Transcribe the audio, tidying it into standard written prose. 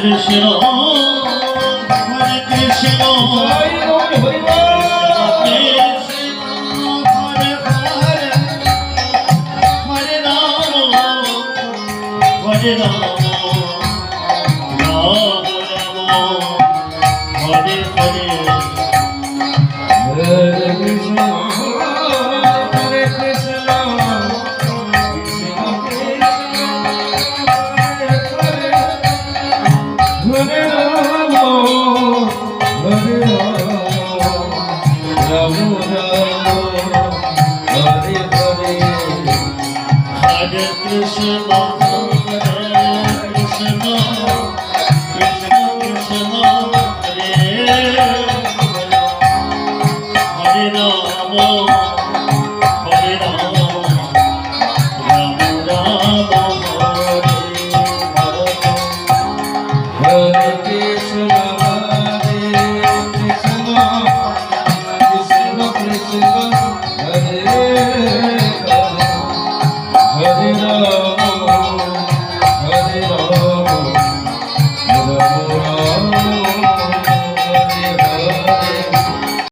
Krishna Hare Krishna Hare Ram Ram Ram Hare Hare Hare Krishna Hare Krishna Hare Ram Hare Ram Ram Ram Hare Hare Hare Krishna Hare Rama